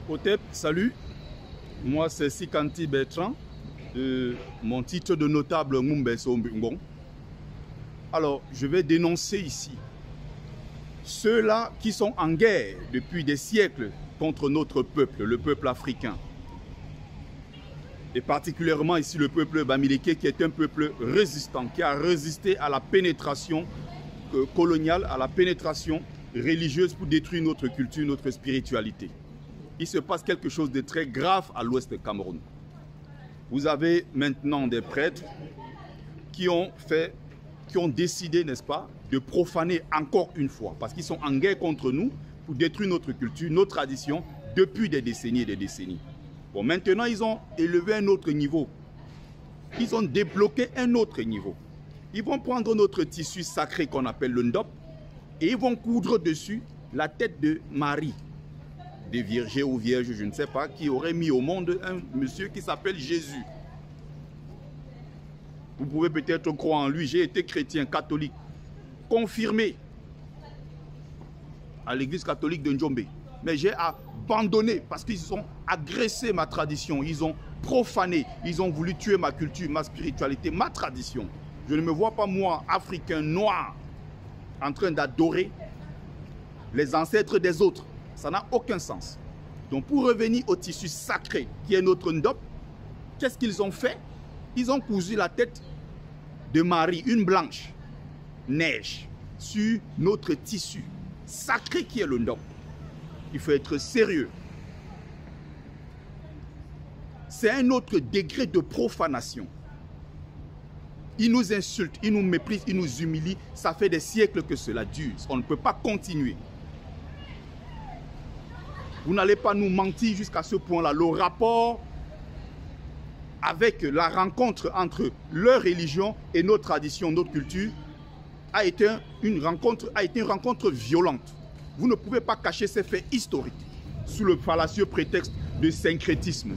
Otep, salut. Moi, c'est Sikanti Bertrand, mon titre de notable Ngumbe Sombingon. Alors, je vais dénoncer ici ceux-là qui sont en guerre depuis des siècles contre notre peuple, le peuple africain. Et particulièrement ici le peuple Bamileke, qui est un peuple résistant, qui a résisté à la pénétration coloniale, à la pénétration religieuse pour détruire notre culture, notre spiritualité. Il se passe quelque chose de très grave à l'ouest du Cameroun. Vous avez maintenant des prêtres qui ont décidé, n'est-ce pas, de profaner encore une fois, parce qu'ils sont en guerre contre nous pour détruire notre culture, nos traditions, depuis des décennies et des décennies. Bon, maintenant, ils ont élevé un autre niveau. Ils ont débloqué un autre niveau. Ils vont prendre notre tissu sacré qu'on appelle le ndop et ils vont coudre dessus la tête de Marie, des vierges ou vierges, je ne sais pas, qui aurait mis au monde un monsieur qui s'appelle Jésus. Vous pouvez peut-être croire en lui. J'ai été chrétien catholique, confirmé à l'église catholique de Njombe. Mais j'ai abandonné parce qu'ils ont agressé ma tradition, ils ont profané, ils ont voulu tuer ma culture, ma spiritualité, ma tradition. Je ne me vois pas, moi, Africain noir, en train d'adorer les ancêtres des autres. Ça n'a aucun sens. Donc pour revenir au tissu sacré qui est notre ndop, qu'est-ce qu'ils ont fait? Ils ont cousu la tête de Marie, une blanche, neige, sur notre tissu sacré qui est le ndop. Il faut être sérieux. C'est un autre degré de profanation. Ils nous insultent, ils nous méprisent, ils nous humilient. Ça fait des siècles que cela dure. On ne peut pas continuer. Vous n'allez pas nous mentir jusqu'à ce point-là. Le rapport avec la rencontre entre leur religion et nos traditions, notre culture, a été une rencontre violente. Vous ne pouvez pas cacher ces faits historiques sous le fallacieux prétexte de syncrétisme.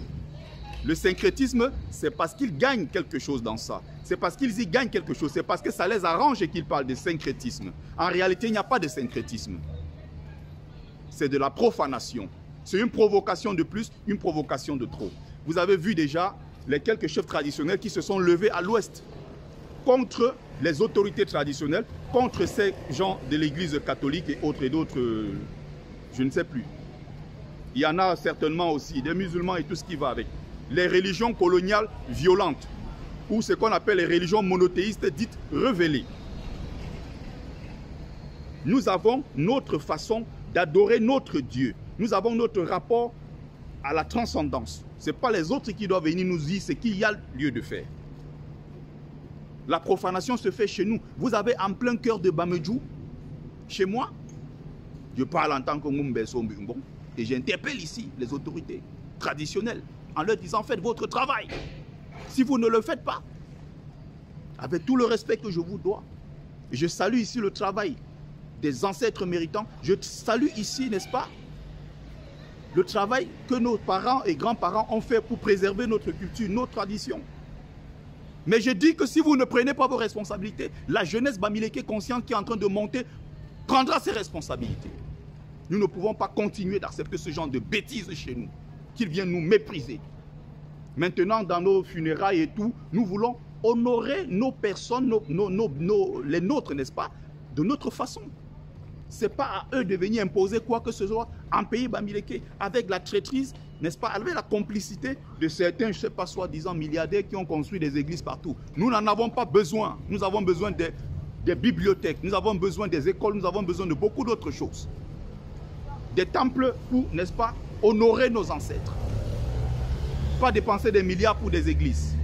Le syncrétisme, c'est parce qu'ils gagnent quelque chose dans ça. C'est parce qu'ils y gagnent quelque chose. C'est parce que ça les arrange et qu'ils parlent de syncrétisme. En réalité, il n'y a pas de syncrétisme. C'est de la profanation. C'est une provocation de plus, une provocation de trop. Vous avez vu déjà les quelques chefs traditionnels qui se sont levés à l'ouest contre les autorités traditionnelles, contre ces gens de l'église catholique et autres et d'autres, je ne sais plus. Il y en a certainement aussi, des musulmans et tout ce qui va avec. Les religions coloniales violentes, ou ce qu'on appelle les religions monothéistes dites révélées. Nous avons notre façon d'adorer notre Dieu. Nous avons notre rapport à la transcendance. Ce n'est pas les autres qui doivent venir nous dire ce qu'il y a lieu de faire. La profanation se fait chez nous. Vous avez en plein cœur de Bamedjou, chez moi, je parle en tant que Ngumbe Sombingon, et j'interpelle ici les autorités traditionnelles en leur disant faites votre travail. Si vous ne le faites pas, avec tout le respect que je vous dois, et je salue ici le travail des ancêtres méritants, je salue ici, n'est-ce pas, le travail que nos parents et grands-parents ont fait pour préserver notre culture, nos traditions. Mais je dis que si vous ne prenez pas vos responsabilités, la jeunesse Bamileke consciente qui est en train de monter prendra ses responsabilités. Nous ne pouvons pas continuer d'accepter ce genre de bêtises chez nous, qu'ils viennent nous mépriser. Maintenant, dans nos funérailles et tout, nous voulons honorer nos personnes, les nôtres, n'est-ce pas, de notre façon. Ce n'est pas à eux de venir imposer quoi que ce soit en pays Bamileke avec la traîtrise, n'est-ce pas, avec la complicité de certains, je ne sais pas, soi-disant milliardaires qui ont construit des églises partout. Nous n'en avons pas besoin. Nous avons besoin des bibliothèques, nous avons besoin des écoles, nous avons besoin de beaucoup d'autres choses. Des temples pour, n'est-ce pas, honorer nos ancêtres. Pas dépenser des milliards pour des églises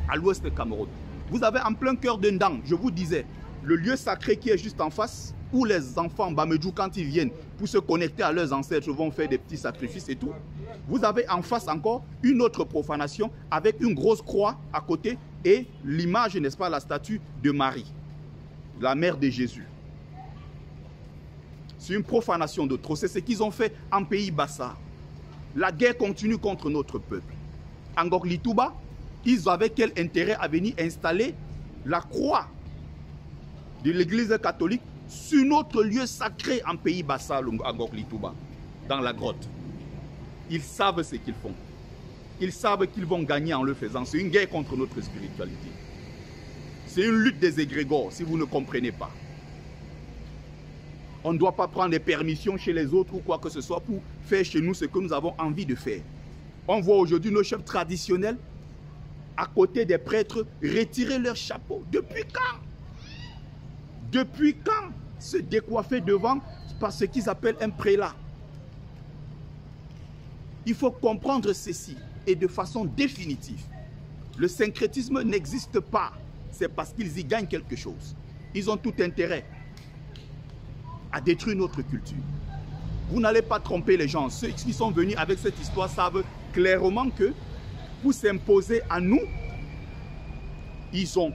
à l'ouest du Cameroun. Vous avez en plein cœur de Ndang, je vous disais, le lieu sacré qui est juste en face, où les enfants Bamedjou, quand ils viennent pour se connecter à leurs ancêtres, vont faire des petits sacrifices et tout. Vous avez en face encore une autre profanation avec une grosse croix à côté et l'image, n'est-ce pas, la statue de Marie, la mère de Jésus. C'est une profanation de trop. C'est ce qu'ils ont fait en pays Bassa. La guerre continue contre notre peuple. En Ngok-Litouba, ils avaient quel intérêt à venir installer la croix de l'église catholique sur notre lieu sacré en pays Bassa, à Ngok-Litouba, dans la grotte. Ils savent ce qu'ils font. Ils savent qu'ils vont gagner en le faisant. C'est une guerre contre notre spiritualité. C'est une lutte des égrégores, si vous ne comprenez pas. On ne doit pas prendre des permissions chez les autres ou quoi que ce soit pour faire chez nous ce que nous avons envie de faire. On voit aujourd'hui nos chefs traditionnels, à côté des prêtres, retirer leur chapeau. Depuis quand? Depuis quand se décoiffer devant par ce qu'ils appellent un prélat? Il faut comprendre ceci et de façon définitive. Le syncrétisme n'existe pas. C'est parce qu'ils y gagnent quelque chose. Ils ont tout intérêt à détruire notre culture. Vous n'allez pas tromper les gens. Ceux qui sont venus avec cette histoire savent clairement que pour s'imposer à nous, ils ont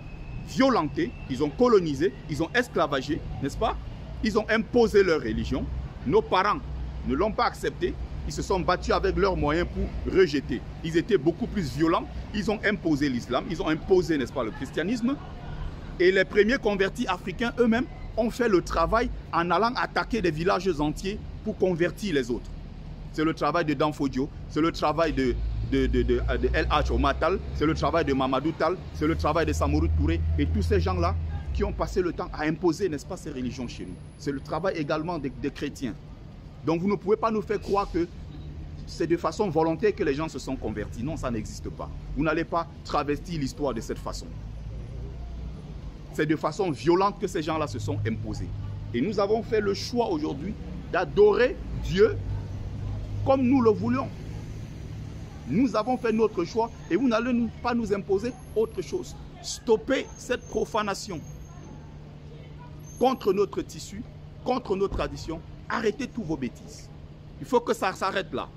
violenté, ils ont colonisé, ils ont esclavagé, n'est-ce pas? Ils ont imposé leur religion. Nos parents ne l'ont pas accepté. Ils se sont battus avec leurs moyens pour rejeter. Ils étaient beaucoup plus violents. Ils ont imposé l'islam. Ils ont imposé, n'est-ce pas, le christianisme. Et les premiers convertis africains eux-mêmes ont fait le travail en allant attaquer des villages entiers pour convertir les autres. C'est le travail de Danfodio, c'est le travail de El Hadj Omar Tall, c'est le travail de Mamadou Tall, c'est le travail de Samori Touré et tous ces gens-là qui ont passé le temps à imposer, n'est-ce pas, ces religions chez nous. C'est le travail également des chrétiens. Donc vous ne pouvez pas nous faire croire que c'est de façon volontaire que les gens se sont convertis. Non, ça n'existe pas. Vous n'allez pas travestir l'histoire de cette façon. C'est de façon violente que ces gens-là se sont imposés. Et nous avons fait le choix aujourd'hui d'adorer Dieu comme nous le voulions. Nous avons fait notre choix et vous n'allez pas nous imposer autre chose. Stoppez cette profanation contre notre tissu, contre nos traditions. Arrêtez tous vos bêtises. Il faut que ça s'arrête là.